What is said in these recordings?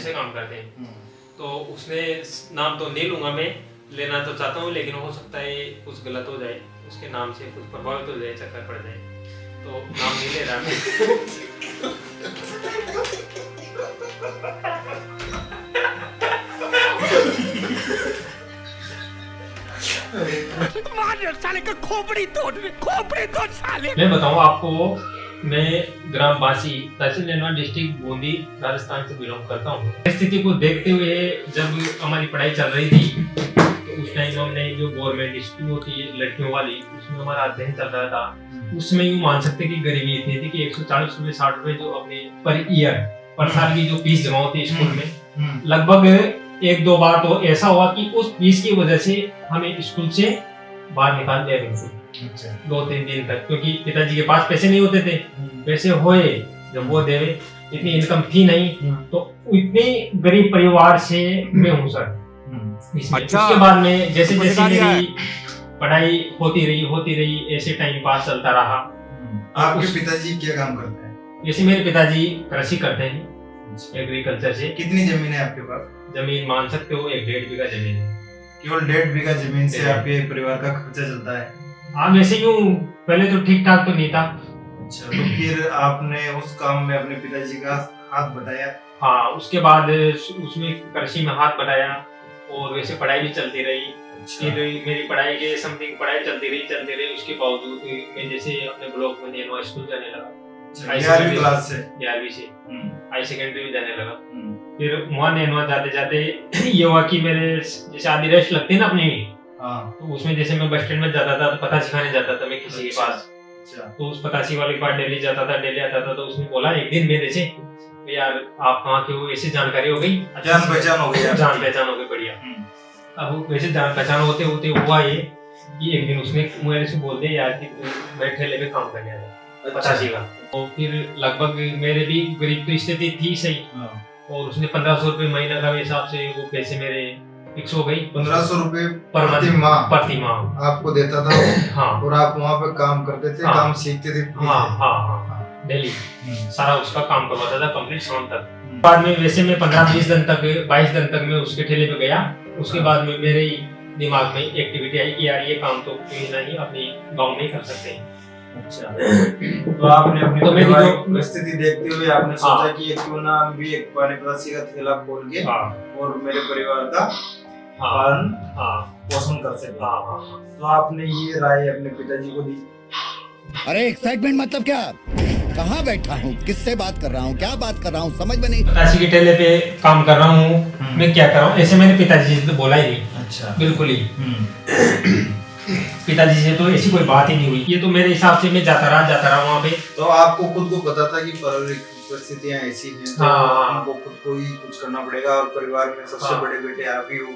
अच्छे काम करते हैं। तो उसने नाम तो नहीं लूँगा मैं, लेना तो चाहता हूँ, लेकिन हो सकता है कुछ गलत हो जाए, उसके नाम से कुछ प्रभावित हो जाए, चक्कर पड़ जाए, तो नाम नहीं ले रहा मैं। साले का खोपड़ी तोड़ साले। मैं बताऊँ आपको, मैं ग्राम बासी, तहसील नैनवा, डिस्ट्रिक्ट बूंदी, राजस्थान से बिलोंग करता हूँ। स्थिति को देखते हुए जब हमारी पढ़ाई चल रही थी, तो उस टाइम हमने जो गवर्नमेंट स्कूल होती है लड़कियों वाली, उसमें हमारा अध्ययन चल रहा था। उसमें यूँ मान सकते कि गरीबी इतनी थी कि 140 रुपए 60 रुपए जो अपने पर ईयर पर साल की जो फीस जमा होती है स्कूल में, लगभग 1-2 बार तो ऐसा हुआ कि उस फीस की वजह से हमें स्कूल से बाहर निकाल दिया गया। 2-3 दिन तक, क्योंकि पिताजी के पास पैसे नहीं होते थे। पैसे होए जब वो देवे, इतनी इनकम थी नहीं, तो इतने गरीब परिवार से मैं हूँ सर। अच्छा। उसके बाद में जैसे जैसे मेरी पढ़ाई होती रही ऐसे टाइम पास चलता रहा। आपके पिताजी क्या काम करते हैं? जैसे मेरे पिताजी कृषि करते हैं, एग्रीकल्चर से। कितनी जमीन है आपके पास? जमीन मान सकते हो 1-1.5 बीघा जमीन है। केवल 1.5 बीघा जमीन से आपके परिवार का खर्चा चलता है? हाँ, वैसे यूँ पहले तो ठीक ठाक तो नहीं था। अच्छा, तो फिर आपने उस काम में अपने पिताजी का हाथ बटाया? हाँ, उसके बाद उसमें कृषि में हाथ बटाया, और वैसे पढ़ाई भी चलती रही। फिर मेरी पढ़ाई के समथिंग पढ़ाई चलती रही। उसके बावजूद मैं जैसे अपने ब्लॉक में नैनवा स्कूल जाने लगा। 11वीं क्लास से? 11वीं से हाई सेकेंडरी में जाने लगा। फिर वहाँ नैनवा जाते जाते ये हुआ कि मेरे जैसे आधी रेस्ट लगती है ना अपनी, तो उसमें जैसे मैं बस स्टैंड में जाता था तो पता सिखाने जाता था मैं किसी के पास। तो उस पतासी वाले के पास डेली जाता था, डेली आता था। तो उसने बोला एक दिन मेरे से, यार आप कहाँ के हो, ऐसी जानकारी हो गई, जान पहचान हो गई बढ़िया। अब वैसे जान पहचान होते होते हुआ ये कि एक दिन उसने मेरे से बोल दिया यार कि तू मेरे ठेले पे काम करने आया, पतासी का। तो फिर लगभग मेरे भी गरीब तो स्थिति थी सही, और उसने 1500 रुपए महीना का हिसाब से वो पैसे मेरे फिक्स हो गई। 1500 रुपए प्रति माह आपको देता था? हाँ। और आप वहाँ पे काम करते थे? काम सीखते थे? हाँ, डेली सारा उसका काम करवाता था कंप्लीट शाम तक। बाद में वैसे मैं 15-20 दिन तक 22 दिन तक मैं उसके ठेले पे गया। उसके बाद में मेरे दिमाग में एक्टिविटी आई कि यार ये काम तो क्यों नहीं अपने गाँव में ही कर सकते हैं। अच्छा, तो आपने अपनी परिवार की परिस्थिति देखते हुए आपने सोचा कि क्यों ना हम भी एक पानी का ठेला खोल के और मेरे परिवार का पालन पोषण कर सके। तो आपने ये राय अपने पिताजी को दी? अरे एक्साइटमेंट मतलब क्या? कहाँ बैठा हूँ, किससे बात कर रहा हूँ, क्या बात कर रहा हूँ, समझ में नहीं। पतासी के ठेले पे काम कर रहा हूँ, मैं क्या कर रहा हूँ, ऐसे मेरे पिताजी से तो बोला ही नहीं। अच्छा, बिल्कुल ही पिताजी से तो ऐसी कोई बात ही नहीं हुई। ये तो मेरे हिसाब से मैं जाता रहा वहाँ पे। तो आपको खुद को पता था कि परिस्थितियाँ ऐसी हैं, तो आपको खुद को ही कुछ करना पड़ेगा, और परिवार में सबसे बड़े बेटे आप ही हो,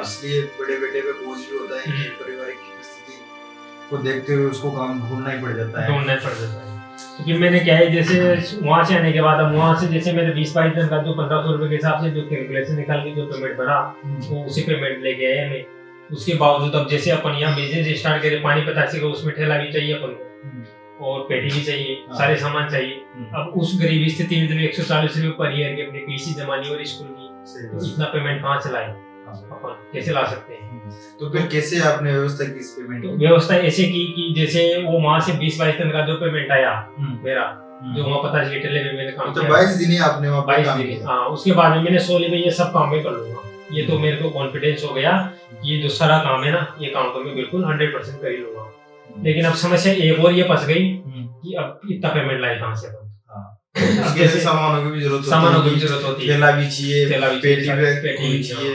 इसलिए बड़े बेटे पे बोझ भी होता है कि परिवार की परिस्थिति को देखते हुए उसको काम ढूंढना ही पड़ जाता है। तो फिर मैंने क्या है, जैसे वहाँ से आने के बाद अब वहाँ से जैसे मेरे 20-22 दिन का जो 1500 रुपए के हिसाब से जो कैलकुलेशन निकाल के जो पेमेंट बना, तो उसी पेमेंट लेके आए मैं। उसके बावजूद अब जैसे अपन यहाँ बिजनेस स्टार्ट करे, पानी पतासी का, उसमें ठेला भी चाहिए अपन को, और पेटी भी चाहिए, सारे सामान चाहिए। अब उस गरीबी स्थिति में जब 140 रुपए पर ईयर की अपनी फीस जमानी और स्कूल की, तो इतना पेमेंट कहाँ से लाए, अपन कैसे ला सकते हैं? तो फिर कैसे आपने व्यवस्था की इस पेमेंट की? व्यवस्था ऐसे की कि जैसे वो वहाँ से 20-22 दिन का जो पेमेंट आया मेरा, जो वहाँ पता चले ठेले में मैंने काम किया, 22 दिन ही आपने वहाँ 22 दिन। हाँ, उसके बाद में मैंने सोली में ये सब काम मैं कर लूंगा। ये तो मेरे को कॉन्फिडेंस हो गया, ये जो सारा काम है ना, ये काम तो मैं बिल्कुल 100% कर ही लूंगा। लेकिन अब समस्या एक और ये फंस गई कि अब इतना पेमेंट लाए कहाँ से? सामानों की भी जरूरत होती है, ठेला भी चाहिए, पेटी भी चाहिए।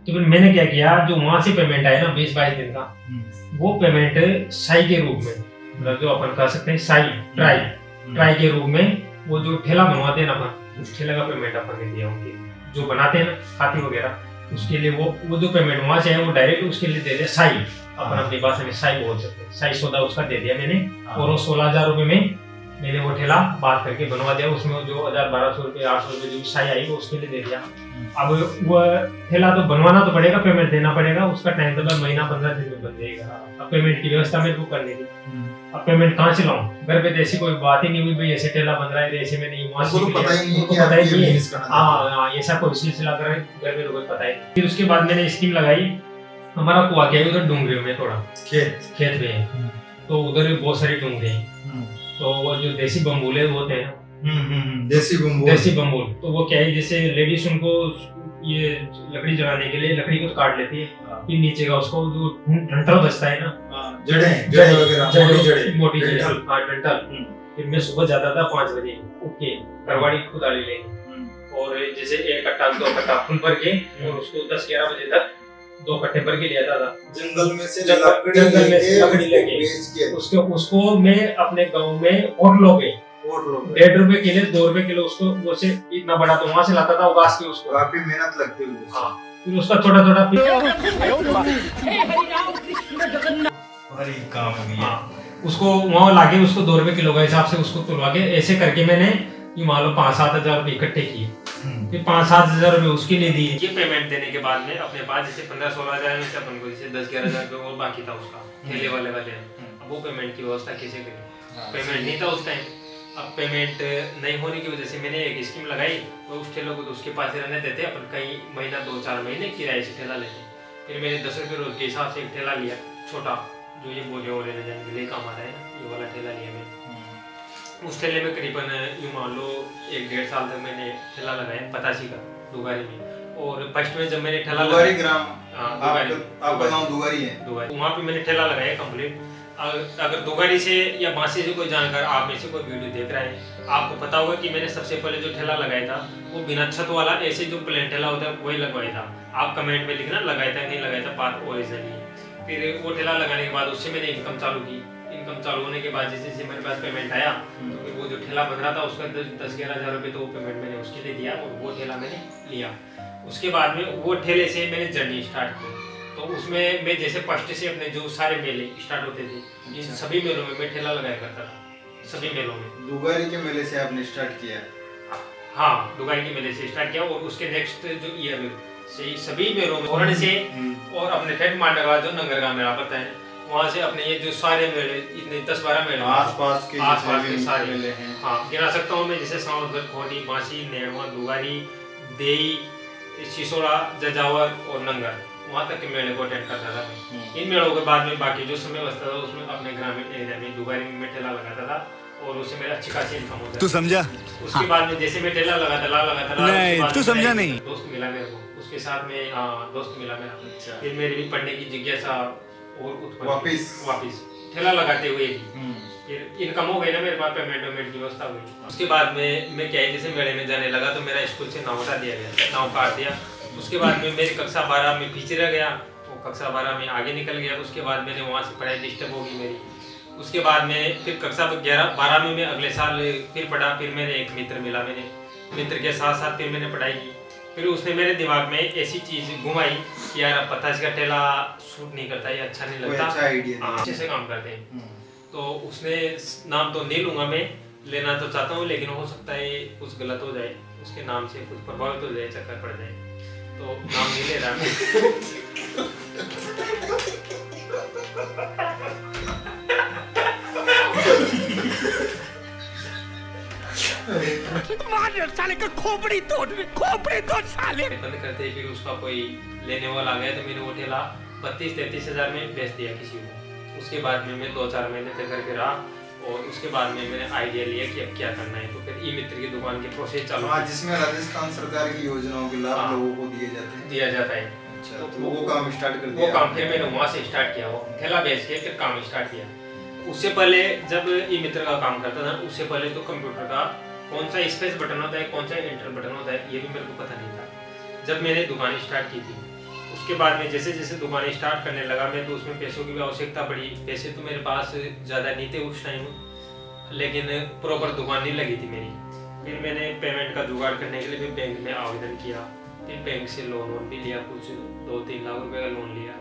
तो फिर मैंने क्या किया, जो वहाँ से पेमेंट आया ना 20-22 दिन का, वो पेमेंट साई के रूप में, मतलब जो अपन कह सकते हैं साई ट्राई के रूप में, वो जो ठेला बनवाते हैं ना अपन, उस ठेला का पेमेंट अपन ने दिया उनके, जो बनाते हैं ना खाती वगैरह, उसके लिए वो जो पेमेंट वहाँ से है वो डायरेक्ट उसके लिए दे दिया साई। अपन अपनी भाषा में साई बोल सकते हैं, साई सौदा उसका दे दिया मैंने, और वो 16,000 रुपए में मैंने वो ठेला बात करके बनवा दिया। उसमें जो 1,000-1,200 रुपए 800 रुपए जो साई आई वो उसके लिए दे दिया। अब वो ठेला तो बनवाना तो पड़ेगा, पेमेंट देना पड़ेगा, उसका टाइम तो महीना 15 दिन में बन जाएगा। अब पेमेंट की व्यवस्था मेरे को करनी थी। अब पेमेंट कहाँ से लाऊं? घर पे तो ऐसी कोई बात ही नहीं हुई भाई ऐसे ठेला बन रहा है ऐसे में नहीं वहाँ उनको तो पता ही नहीं है कि पता आप ही ये नहीं है। बिजनेस करना हाँ ऐसा कोई सिलसिला कर घर में तो कोई पता ही नहीं। फिर उसके बाद मैंने स्कीम लगाई, हमारा कुआ क्या है उधर डूंगरियों में थोड़ा खेत में है, तो उधर भी बहुत सारी डूंगरी है, तो वो जो देसी बम्बूले होते हैं ना, देसी बम्बूल, तो वो क्या है जैसे लेडीज उनको ये लकड़ी जलाने के लिए लकड़ी को काट लेती है, फिर नीचे का उसको जो डंठल बचता है ना, जड़ें वगैरह, मोटी जड़ें, हाँ डंठल। फिर मैं सुबह जाता था 5 बजे उठ के करवाड़ी कुदाली लेके, और जैसे 1 कट्टा 2 कट्टा फुल भर के और उसको 10-11 बजे तक 2 कट्टे भर के ले आता था जंगल में से लकड़ी लेके उसको मैं अपने गाँव में होटलों पे 1.5 रुपए किलो 2 रुपए किलो उसको वो से इतना बड़ा तो वहाँ से लाता था उगास के उसको, काफी मेहनत लगती है। हाँ फिर उसका छोटा उसको वहाँ लाके उसको 2 रुपए किलो के हिसाब से उसको तुलवा के ऐसे करके मैंने ये मान लो 5-7 हजार रुपए इकट्ठे किए, फिर 5-7 हजार रुपए उसके लिए दिए। ये पेमेंट देने के बाद में अपने पास जैसे 15-16 हजार में से अपन को जैसे 10-11 हजार रुपए और बाकी था उसका ठेले वाले अब वो पेमेंट की व्यवस्था कैसे करें? पेमेंट नहीं था उस टाइम। अब पेमेंट नहीं होने की वजह से मैंने एक स्कीम लगाई, तो उस ठेलों को तो उसके पास रहने देते अपन कई महीना 2-4 महीने किराए से ठेला लेते। फिर मैंने 10 रुपये रोज के हिसाब से एक ठेला लिया छोटा, जो ये बोझे वो लेने जाने के लिए काम आता है ना, ये वाला ठेला लिया मैंने। उस ठेले में करीबन यूँ मान लो 1-1.5 साल तक मैंने ठेला लगाया 85 का दुगारी में। और फर्स्ट में जब मैंने ठेला दुगारी ग्राम, आपका गांव दुगारी है, वहाँ पे मैंने ठेला लगाया कंप्लीट। अगर दुगारी से या बांसी से कोई जानकार आप में से कोई वीडियो देख रहा है, आपको पता होगा कि मैंने सबसे पहले जो ठेला लगाया था वो बिना छत वाला ऐसे जो प्लेन ठेला होता है वही लगवाया था। आप कमेंट में लिखना लगाया था नहीं लगाया था, बात ओरिजिनल। फिर वो ठेला लगाने के बाद उससे मैंने इनकम चालू की। इनकम चालू होने के बाद जैसे मेरे पास पेमेंट आया, तो फिर वो जो ठेला बन रहा था उसका 10-11 हजार रुपये तो वो पेमेंट मैंने उसके लिए दिया और वो ठेला मैंने लिया। उसके बाद में वो ठेले से मैंने जर्नी स्टार्ट की। तो उसमें मैं जैसे फर्स्ट से अपने जो सारे मेले स्टार्ट होते थे, इन सभी मेलों में मैं ठेला लगाया करता था, सभी मेलों में। दुगारी के मेले से आपने स्टार्ट किया? हाँ, दुगारी के मेले से स्टार्ट किया और उसके नेक्स्ट जो ईयर से सभी मेलों में ओरण से और अपने ठेठ मांडवा जो नंगर का मेला पड़ता है वहाँ से अपने ये जो सारे मेले इतने 10-12 मेले आसपास के सारे मेले हैं। हाँ गिना सकता हूँ मैं, जैसे सावंतगढ़, खोटी, बांसी, नेड़वा, दुगारी, देई, सिसोड़ा, जजावर और नंगर, वहाँ तक के मेले को अटेंड करता था मैं। इन मेलों के बाद में बाकी जो समय बचता था उसमें अपने ग्रामीण एरिया में दुगारी में ठेला लगाता था और उससे मेरा अच्छी खासी इनकम होता था। तू समझा? उसके बाद में जैसे मैं ठेला लगाता नहीं तू समझा नहीं। दोस्त मिला मेरे को, उसके साथ में दोस्त मिला मेरा, फिर मेरी भी पढ़ने की जिज्ञासा और वापिस ठेला लगाते हुए फिर इनकम हो गई ना मेरे पास, पेमेंट की व्यवस्था हुई। उसके बाद में मैं क्या है जैसे मेले में जाने लगा तो मेरा स्कूल से नाव हटा दिया गया, नाव काट दिया। उसके बाद में मेरी कक्षा 12 में पीछे रह गया, वो कक्षा 12 में आगे निकल गया। उसके बाद मैंने वहाँ से पढ़ाई डिस्टर्ब होगी मेरी। उसके बाद में फिर कक्षा 11-12 में मैं अगले साल फिर पढ़ा। फिर मैंने एक मित्र मिला, मैंने मित्र के साथ साथ फिर मैंने पढ़ाई की। फिर उसने मेरे दिमाग में ऐसी चीज़ घुमाई कि यार 85 का ठेला सूट नहीं करता, ये अच्छा नहीं लगता, अच्छे से काम करते हैं। तो उसने नाम तो नहीं लूँगा मैं, लेना तो चाहता हूँ लेकिन हो सकता है कुछ गलत हो जाए, उसके नाम से कुछ प्रभावित हो जाए, चक्कर पड़ जाए, तो नाम नहीं ले रहा मैं। साले का खोपड़ी तोड़ साले। बंद करते फिर उसका कोई लेने वाला आ गया तो मैंने वो ठेला 32-33 हजार में बेच दिया किसी को। उसके बाद में मैं 2-4 महीने तक करके रहा और उसके बाद में मैंने आइडिया लिया कि अब क्या करना है, तो फिर ई मित्र की दुकान के प्रोसेस चालू। जिसमें राजस्थान सरकार की योजनाओं के लाभ लोगों को दिया जाता है। अच्छा, तो वो काम स्टार्ट कर दिया। वो काम फिर मैंने वहाँ से स्टार्ट किया, वो ठेला बेच के फिर काम स्टार्ट किया। उससे पहले जब ई मित्र का काम करता था उससे पहले तो कंप्यूटर का कौन सा स्पेस बटन होता है, कौन सा एंटर बटन होता है, ये भी मेरे को पता नहीं था जब मैंने दुकान स्टार्ट की थी। उसके बाद में जैसे जैसे दुकान स्टार्ट करने लगा मैं, तो उसमें पैसों की भी आवश्यकता पड़ी। पैसे तो मेरे पास ज़्यादा नहीं थे उस टाइम, लेकिन प्रॉपर दुकान नहीं लगी थी मेरी। फिर मैंने पेमेंट का जुगाड़ करने के लिए भी बैंक में आवेदन किया, फिर बैंक से लोन भी लिया, कुछ 2-3 लाख रुपए का लोन लिया।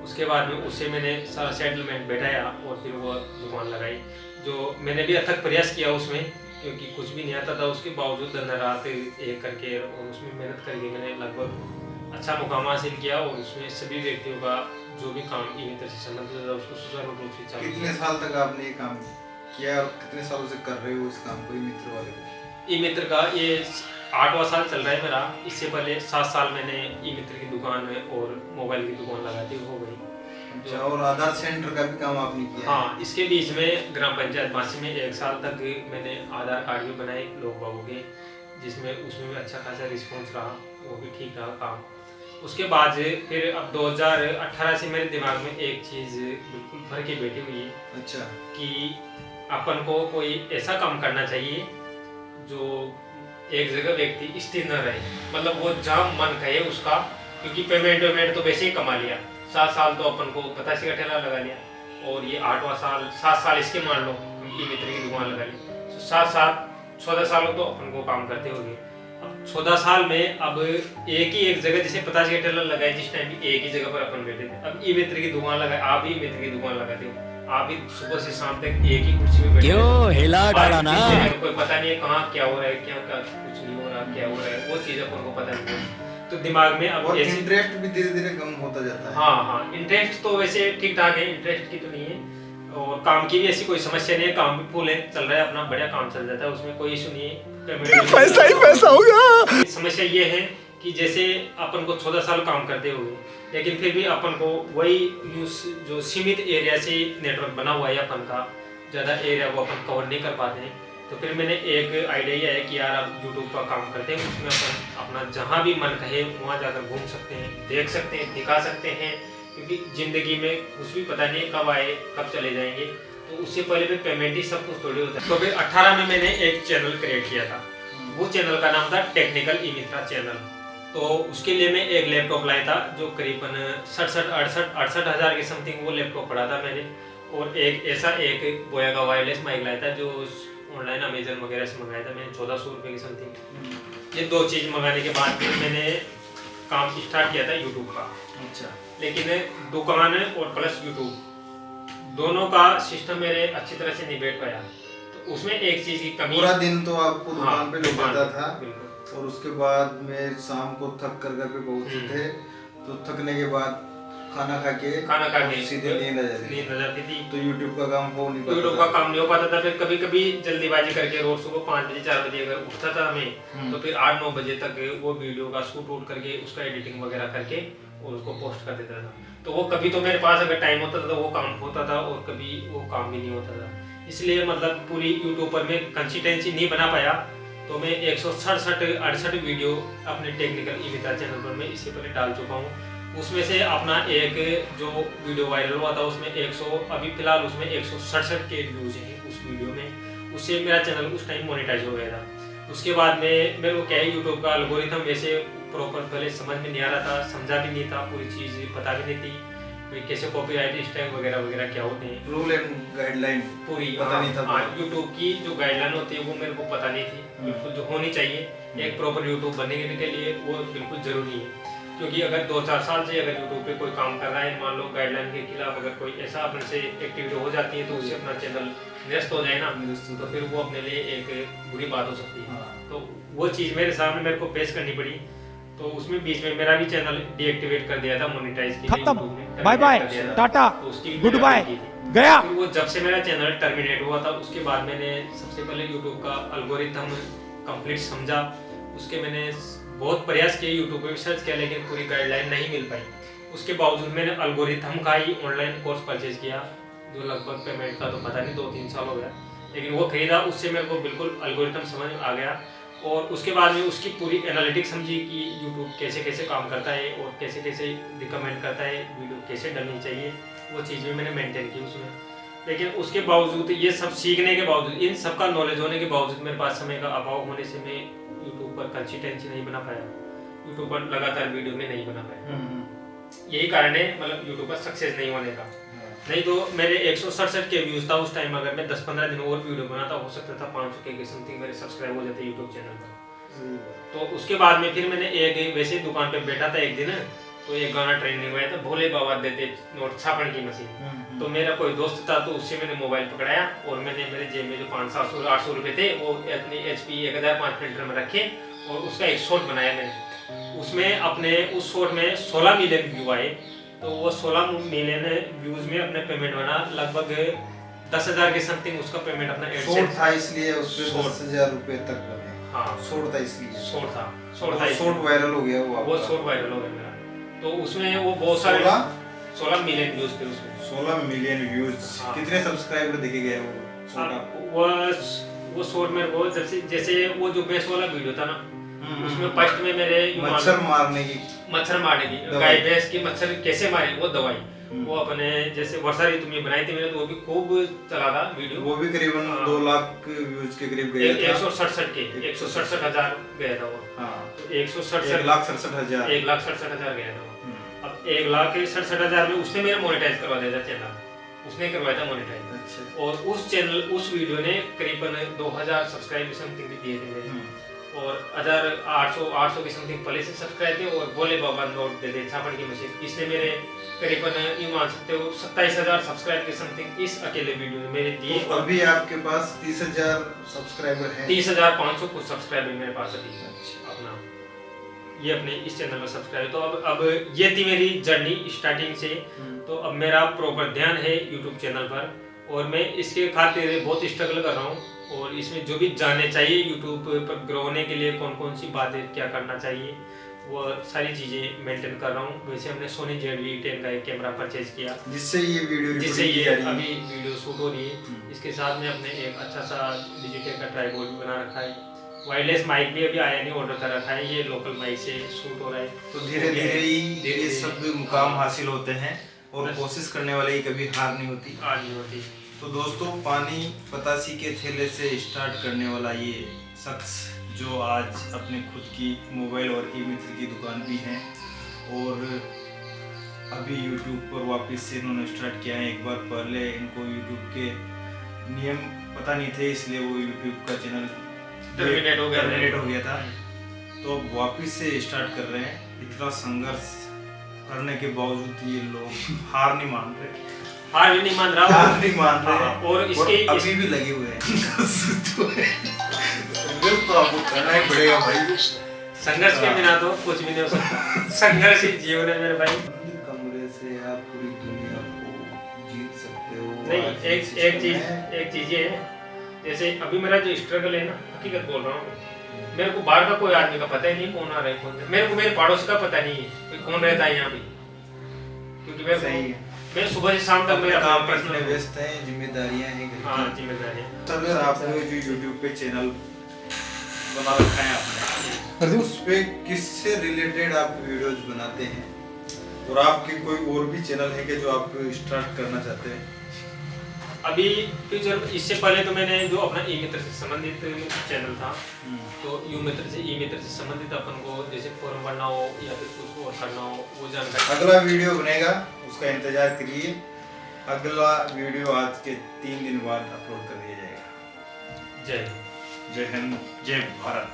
उसके बाद में उससे मैंने सारा सेटलमेंट बैठाया और फिर वो दुकान लगाई। जो मैंने भी अथक प्रयास किया उसमें, क्योंकि कुछ भी नहीं आता था, उसके बावजूद दिन रात एक करके और उसमें मेहनत करके मैंने लगभग अच्छा मुकाम हासिल किया और उसमें सभी व्यक्तियों का जो भी काम ई मित्र से संबंधित था उसको सुचारू रूप से चालू। कितने साल तक आपने ये काम किया और कितने सालों से कर रहे हो इस काम को, ई मित्र वाले को? ई मित्र का ये 8वां साल चल रहा है मेरा। इससे पहले 7 साल मैंने ई मित्र की दुकान में और मोबाइल की दुकान लगाती हो गई। अच्छा, और आधार सेंटर का भी काम आपने किया? हाँ, इसके बीच में ग्राम पंचायत बासी में 1 साल तक मैंने आधार कार्ड भी बनाए लोग बागों के, जिसमें उसमें भी अच्छा खासा रिस्पॉन्स रहा, वो भी ठीक रहा काम। उसके बाद फिर अब 2018 से मेरे दिमाग में एक चीज़ बिल्कुल भर के बैठी हुई है। अच्छा। कि अपन को कोई ऐसा काम करना चाहिए जो एक जगह व्यक्ति स्थिर न रहे, मतलब वो जहाँ मन कहे उसका, क्योंकि पेमेंट तो वैसे ही कमा लिया। 7 साल तो अपन को पतासी का ठेला लगा लिया और ये 8वां साल, 7 साल इसके मान लो ई मित्र की दुकान लगा ली, 7 साल 14 सालों तो अपन को काम करते हो गए। अब 14 साल में अब एक जगह, जैसे पतासी का ठेला लगाए जिस टाइम भी एक ही जगह पर अपन बैठे थे, अब ई मित्र की दुकान लगाए, आप भी मित्र की दुकान लगाते हो, आप भी सुबह से शाम तक एक ही कुर्सी में बैठे क्यों हिला डाला ना? कोई पता नहीं है कहाँ क्या हो रहा है, क्या कुछ नहीं हो रहा, क्या हो रहा है, वो चीज अपन को पता नहीं है। तो दिमाग में अब इंटरेस्ट भी धीरे धीरे कम होता जाता है। हाँ, इंटरेस्ट तो वैसे ठीक ठाक है, इंटरेस्ट की तो नहीं है, और काम की भी ऐसी कोई समस्या नहीं है, काम भी फुल है, चल रहा है अपना, बढ़िया काम चल जाता है, उसमें कोई इशू नहीं है। पैसा ही पैसा होगा। समस्या ये है कि जैसे अपन को 14 साल काम करते हुए, लेकिन फिर भी अपन को वही जो सीमित एरिया से नेटवर्क बना हुआ है अपन का, ज़्यादा एरिया वो अपन कवर नहीं कर पाते हैं। तो फिर मैंने एक आइडिया ये है कि यार अब यूट्यूब का काम करते हैं, उसमें अपन अपना जहाँ भी मन कहे वहाँ जाकर घूम सकते हैं, देख सकते हैं, दिखा सकते हैं, क्योंकि ज़िंदगी में कुछ भी पता नहीं कब आए कब चले जाएंगे, तो उससे पहले भी पेमेंट ही सब कुछ थोड़ी होता है। तो फिर 18 में मैंने एक चैनल क्रिएट किया था, वो चैनल का नाम था टेक्निकल ई मित्रा चैनल। तो उसके लिए मैं एक लैपटॉप लाया था जो करीबन 68 हज़ार के समथिंग वो लैपटॉप पड़ा था मैंने, और एक बोया का वायरलेस माइक लाया था जो ऑनलाइन अमेजन वगैरह से मंगाया था मैंने 1400 रुपये की समथिंग। ये 2 चीज़ मंगाने के बाद फिर मैंने काम स्टार्ट किया था यूट्यूब का। अच्छा। लेकिन दुकान और प्लस यूट्यूब दोनों का सिस्टम मेरे अच्छी तरह से नहीं बैठ पाया, तो उसमें एक चीज़ की कमी। पूरा दिन तो आपको दुकान पे लग जाता था, बिल्कुल, और उसके बाद में शाम को थक कर घर पे पहुंचते थे, तो थकने के बाद खाना खा के सीधे नींद आ जाती थी। तो यूट्यूब का काम हो नहीं पाता, यूट्यूब का काम नहीं हो पाता था। फिर कभी कभी जल्दीबाजी करके रोज सुबह 5 बजे 4 बजे अगर उठता था मैं, तो फिर 8-9 बजे तक वो वीडियो का शूट वूट करके उसका एडिटिंग वगैरह करके और उसको पोस्ट कर देता था। तो वो कभी तो मेरे पास अगर टाइम होता था तो वो काम होता था, और कभी वो काम भी नहीं होता था। इसलिए मतलब पूरी यूट्यूब पर मैं कंसिस्टेंसी नहीं बना पाया। तो मैं 167-68 वीडियो अपने टेक्निकल ई मित्रा चैनल पर मैं इससे पहले डाल चुका हूँ। उसमें से अपना एक जो वीडियो वायरल हुआ था उसमें 100, अभी फिलहाल उसमें 167 के व्यूज हैं उस वीडियो में। उससे मेरा चैनल उस टाइम मोनेटाइज हो गया था। उसके बाद में मेरे को क्या है, यूट्यूब का एल्गोरिथम वैसे प्रॉपर पहले समझ में नहीं आ रहा था, समझा भी नहीं था, पूरी चीज़ पता भी नहीं थी कैसे कॉपीराइट स्ट्राइक वगैरह वगैरह क्या होते हैं, रूल एंड गाइडलाइन पूरी पता नहीं था। यूट्यूब की जो गाइडलाइन होती है वो मेरे को पता नहीं थी, बिल्कुल जो होनी चाहिए एक प्रॉपर यूट्यूब बनने के लिए वो बिल्कुल ज़रूरी है। क्योंकि अगर 2-4 साल से अगर यूट्यूब पे कोई काम कर रहा है, मान लो गाइडलाइन के खिलाफ अगर कोई ऐसा अपने से एक्टिविटी हो जाती है तो उससे अपना चैनल निरस्त हो जाए ना, तो फिर वो अपने लिए एक बुरी बात हो सकती है। तो वो चीज़ मेरे सामने मेरे को पेश करनी पड़ी। तो उसमें बीच में मेरा भी चैनल डीएक्टिवेट कर दिया था मोनेटाइज के लिए, bye bye tata goodbye गया। फिर वो जब से मेरा चैनल टर्मिनेट हुआ था उसके बाद मैंने सबसे पहले यूट्यूब का एल्गोरिथम कंप्लीट समझा। उसके मैंने बहुत प्रयास किए, यूट्यूब पे भी सर्च किया, लेकिन पूरी गाइडलाइन नहीं मिल पाई। उसके बावजूद मैंने एल्गोरिथम का ही ऑनलाइन कोर्स परचेज किया, जो लगभग पेमेंट का तो पता नहीं 2-3 साल हो गया, लेकिन वो खरीदा। उससे मेरे को बिल्कुल एल्गोरिथम समझ आ गया, और उसके बाद में उसकी पूरी एनालिटिक्स समझी कि यूट्यूब कैसे कैसे काम करता है और कैसे कैसे रिकमेंड करता है, वीडियो कैसे डालनी चाहिए, वो चीज़ भी मैंने मेंटेन की उसमें। लेकिन उसके बावजूद ये सब सीखने के बावजूद, इन सब का नॉलेज होने के बावजूद मेरे पास समय का अभाव होने से मैं यूट्यूब पर कंसिस्टेंसी नहीं बना पाया, यूट्यूब पर लगातार वीडियो में नहीं बना पाया। यही कारण है मतलब यूट्यूब पर सक्सेस नहीं होने का। नहीं तो मेरे 167 के व्यूज था उस टाइम, अगर मैं 10-15 दिन और वीडियो बनाता हो सकता था 500 के समथिंग मेरे सब्सक्राइब हो जाते यूट्यूब चैनल पर। तो उसके बाद में फिर मैंने एक वैसे दुकान पे बैठा था एक दिन, तो एक गाना ट्रेंडिंग में आया था, भोले बाबा देते नोट छापने की मशीन। तो मेरा कोई दोस्त था, तो उससे मैंने मोबाइल पकड़ाया और मैंने मेरे जेब में जो 500-800 रुपये थे वो अपनी HP 1005 प्रिंटर में रखे और उसका एक शॉट बनाया मैंने। उसमें अपने उस शॉर्ट में 16 मिलियन व्यू आए। तो वो 16 मिलियन व्यूज में अपने पेमेंट बना लगभग 10,000 के समथिंग उसका पेमेंट अपना शॉर्ट था इसलिए उस पे 10,000 रुपए तक बने। हाँ शॉर्ट था इसलिए शॉर्ट वायरल हो गया वो शॉर्ट वायरल हो गया मेरा। तो उसमें वो बहुत सारे 16 मिलियन व्यूज थे उसमें। 16 मिलियन व्यूज। कितने सब्सक्राइबर देखे गए वो शॉर्ट मेरे को जैसे वो जो बेस वाला वीडियो था ना उसमें फर्स्ट में मेरे मच्छर मारने की गाय भैंस की मच्छर कैसे मारे वो दवाई वो अपने जैसे वर्षा ऋतु में बनाई थी मैंने, तो वो भी खूब चला था वीडियो। वो भी करीबन 2 लाख व्यूज के करीब गया था। 167,000 गया था वो। हाँ तो 167,000 गया था वो। अब 1,67,000 में उसने मेरा मोनेटाइज करवा दिया था चैनल, उसने करवाया था मोनेटाइज। अच्छा। और उस वीडियो ने करीबन 2,000 सब्सक्राइब समथिंग भी दिए थे मेरे, और 800 के समथिंग पहले से सब्सक्राइब थे। और बोले बाबा नोट दे दे छापड़ की मशीन, इसने मेरे करीबन यूं मान सकते हो 27,000 सब्सक्राइब के समथिंग इस अकेले वीडियो में मेरे दिए। तो अभी आपके पास 30,000 सब्सक्राइबर हैं। 30,500 कुछ सब्सक्राइबर मेरे पास अभी अपना ये अपने इस चैनल पर सब्सक्राइब। तो अब ये थी मेरी जर्नी स्टार्टिंग से। तो अब मेरा प्रॉपर ध्यान है यूट्यूब चैनल पर, और मैं इसके खातिर बहुत स्ट्रगल कर रहा हूँ। और इसमें जो भी जानने चाहिए यूट्यूब पर ग्रो होने के लिए कौन कौन सी बातें क्या करना चाहिए वो सारी चीज़ें मेंटेन कर रहा हूँ। वैसे हमने सोनी ZV-10 का एक कैमरा परचेज किया जिससे ये अभी वीडियो शूट हो रही है। इसके साथ में अपने एक अच्छा सा डिजिटल का ट्राइपॉड भी बना रखा है। वायरलेस माइक भी अभी आया नहीं, ऑर्डर कर रखा है, ये लोकल माइक से शूट हो रहा है। तो धीरे धीरे ये सब मुकाम हासिल होते हैं, और कोशिश करने वाले की कभी हार नहीं होती। तो दोस्तों, पानी पतासी के थैले से स्टार्ट करने वाला ये शख्स जो आज अपने खुद की मोबाइल और ई-मित्र की दुकान भी है, और अभी यूट्यूब पर वापस से इन्होंने स्टार्ट किया है। एक बार पहले इनको यूट्यूब के नियम पता नहीं थे, इसलिए वो यूट्यूब का चैनल टर्मिनेट हो गया था। तो अब वापस से स्टार्ट कर रहे हैं। इतना संघर्ष करने के बावजूद ये लोग हार नहीं मान रहे। और अभी भी लगे हुए हैं। तो आपको करना ही पड़ेगा भाई। संघर्ष के बिना तो कुछ भी नहीं हो सकता। संघर्ष ही जीवन है मेरे भाई। कमरे से आप पूरी दुनिया को जीत सकते हो। नहीं, एक चीज है, जैसे अभी मेरा जो स्ट्रगल है ना, हकीकत बोल रहा हूँ, मेरे को बाहर का कोई आदमी का पता ही नहीं कौन आ रहा है कौन है। मेरे को मेरे पड़ोस का पता नहीं है कौन रहता है यहाँ पे, क्योंकि मैं सुबह से शाम तक मेरा काम पर इतने व्यस्त हैं, जिम्मेदारियां हैं। हाँ, जिम्मेदारियां। सर, आपने जो YouTube पे चैनल बना रखा है आपने, उस पे किससे रिलेटेड आप वीडियोस बनाते हैं, और आपके कोई और भी चैनल है कि जो आप स्टार्ट करना चाहते हैं? अभी फ्यूचर, इससे पहले तो मैंने जो अपना ई-मित्र से संबंधित चैनल था, तो ई-मित्र से संबंधित अपन को जैसे फॉर्म भरना हो या फिर कुछ और करना हो वो जानकारी। अगला वीडियो बनेगा, उसका इंतजार करिए। अगला वीडियो आज के 3 दिन बाद अपलोड कर दिया जाएगा। जय हिंद, जय भारत।